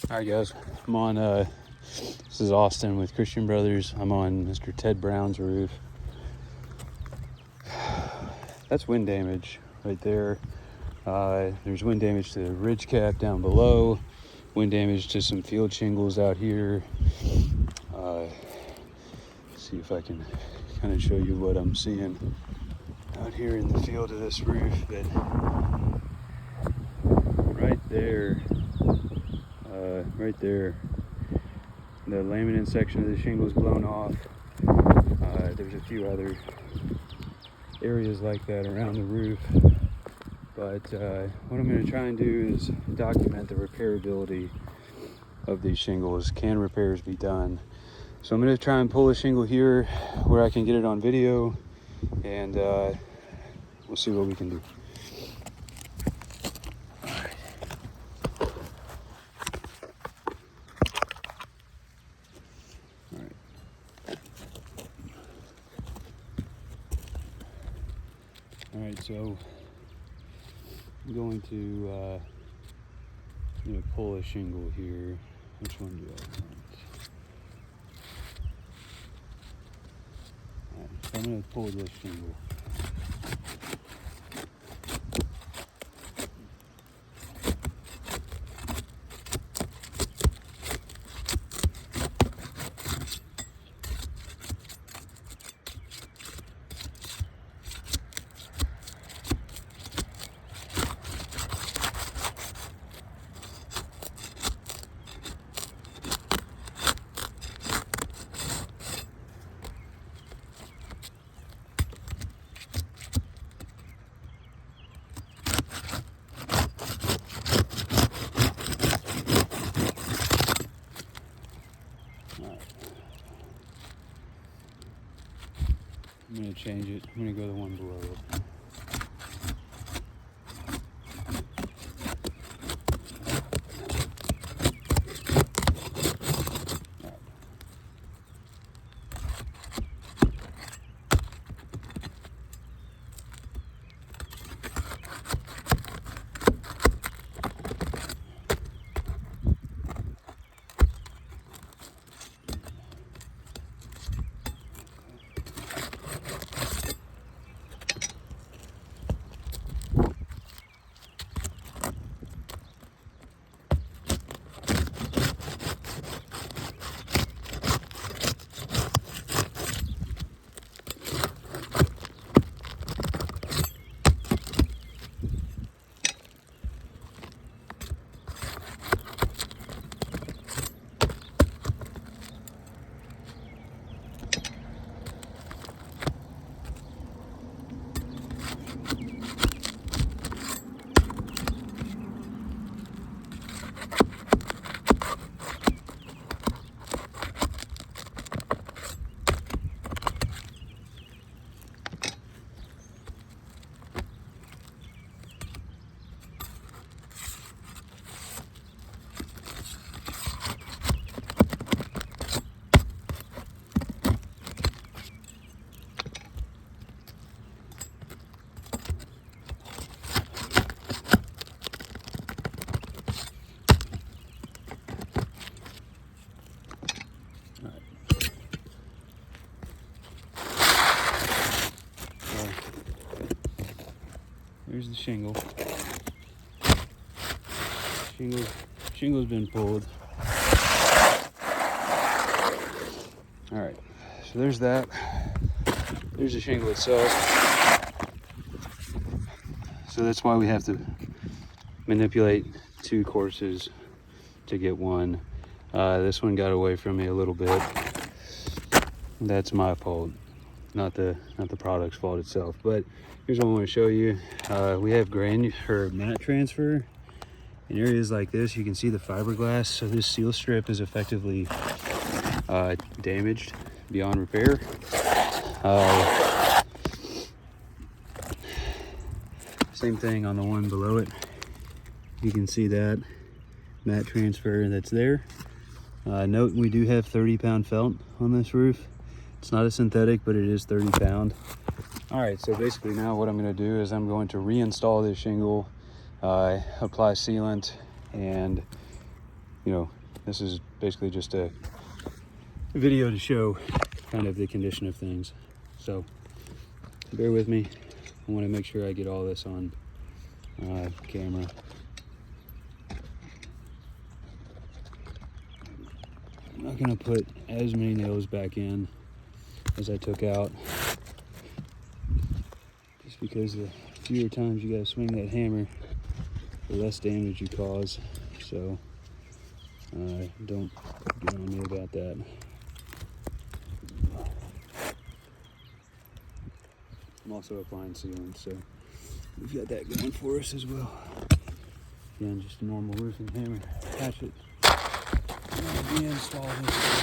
All right, guys, I'm on, this is Austin with Christian Brothers. I'm on Mr. Ted Brown's roof. That's wind damage right there. There's wind damage to the ridge cap down below, wind damage to some field shingles out here. See if I can kind of show you what I'm seeing out here in the field of this roof. But right there, the laminate section of the shingle is blown off. There's a few other areas like that around the roof, but what I'm going to try and do is document the repairability of these shingles. Can repairs be done? So I'm going to try and pull a shingle here where I can get it on video, and we'll see what we can do. All right, so I'm going to pull a shingle here. Which one do I want? All right, so I'm going to pull this shingle. I'm going to change it. I'm going to go the one below it. Here's the shingle. Shingle's been pulled. All right, so there's that. There's the shingle itself. So that's why we have to manipulate two courses to get one. This one got away from me a little bit. That's my fault, not the product's fault itself. But here's what I want to show you. We have mat transfer in areas like this. You can see the fiberglass. So this seal strip is effectively damaged beyond repair. Same thing on the one below it. You can see that mat transfer that's there. Note we do have 30-pound felt on this roof. It's not a synthetic, but it is 30 pound. All right, so basically now what I'm going to do is I'm going to reinstall this shingle, apply sealant, and you know, this is basically just a video to show kind of the condition of things. So bear with me. I want to make sure I get all this on camera. I'm not going to put as many nails back in as I took out, just because the fewer times you got to swing that hammer, the less damage you cause. So don't get on me about that. I'm also applying sealant, so we've got that going for us as well. Again, just a normal roofing hammer, hatchet, and be installed in this.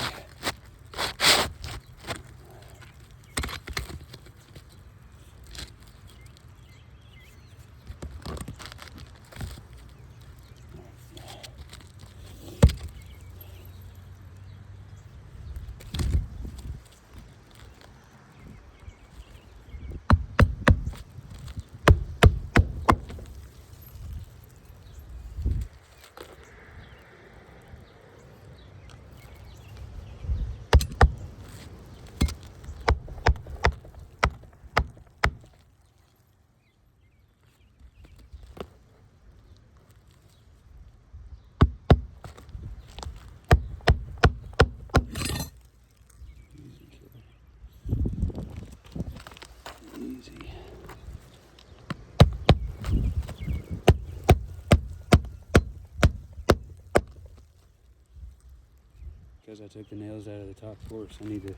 Because I took the nails out of the top course, I need to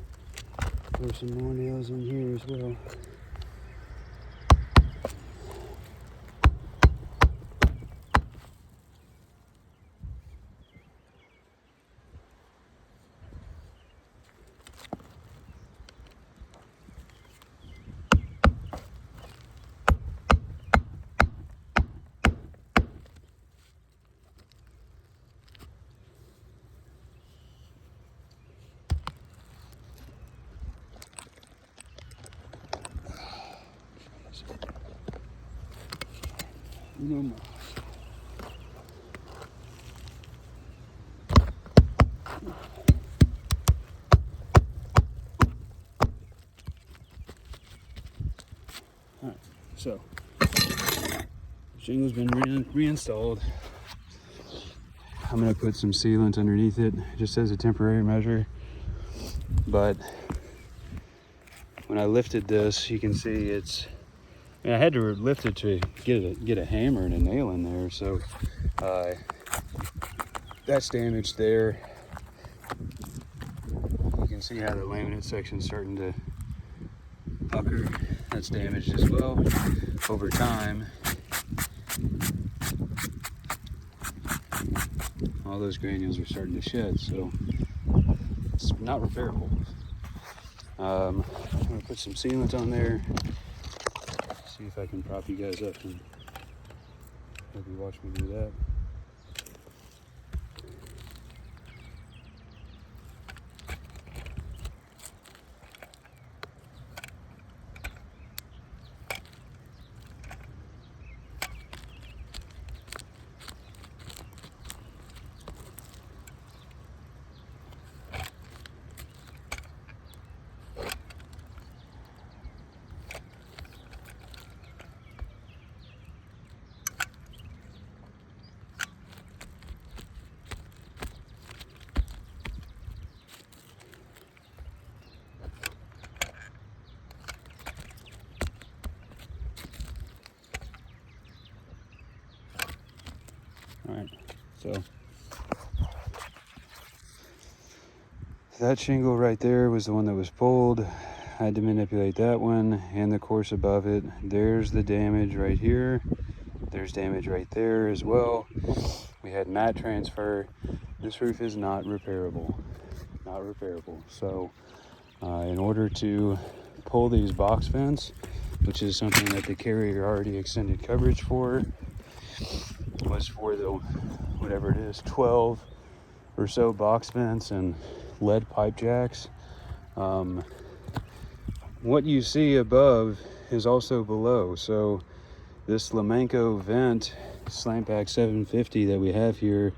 throw some more nails in here as well. No more. Alright, so shingle's been reinstalled. I'm going to put some sealant underneath it, just as a temporary measure. But when I lifted this, you can see it's, I had to lift it to get a hammer and a nail in there, so that's damaged there. You can see how the laminate section's starting to pucker. That's damaged as well over time. All those granules are starting to shed, so it's not repairable. I'm going to put some sealant on there. See if I can prop you guys up and have you watch me do that. All right, so that shingle right there was the one that was pulled. I had to manipulate that one and the course above it. There's the damage right here. There's damage right there as well. We had mat transfer. This roof is not repairable, not repairable. So in order to pull these box vents, which is something that the carrier already extended coverage for, was for the, whatever it is, 12 or so box vents and lead pipe jacks. What you see above is also below. So this Lemanco vent, Slant Pack 750 that we have here,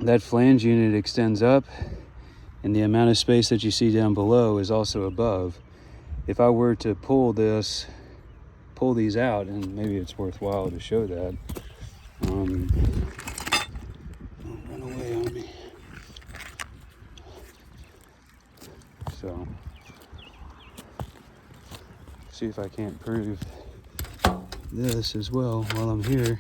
that flange unit extends up, and the amount of space that you see down below is also above. If I were to pull these out, and maybe it's worthwhile to show that. Don't run away on me. So, see if I can't prove this as well while I'm here.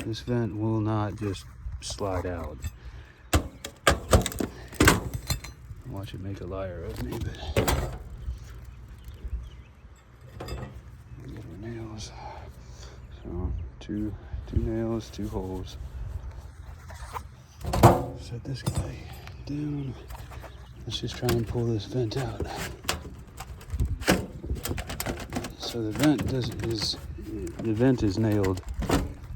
This vent will not just slide out. Watch it make a liar of me, but get our nails. So two nails, 2 holes. Set this guy down. Let's just try and pull this vent out. So the vent is nailed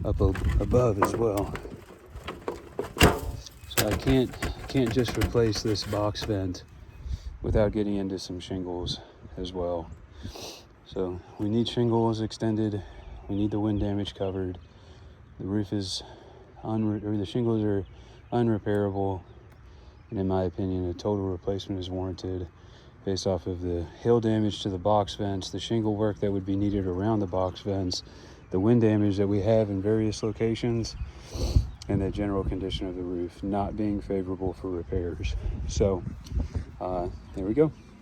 up above as well. So I can't just replace this box vent without getting into some shingles as well. So we need shingles extended. We need the wind damage covered. The roof is the shingles are unrepairable, and in my opinion, a total replacement is warranted based off of the hail damage to the box vents, the shingle work that would be needed around the box vents, the wind damage that we have in various locations, and the general condition of the roof not being favorable for repairs. So there we go.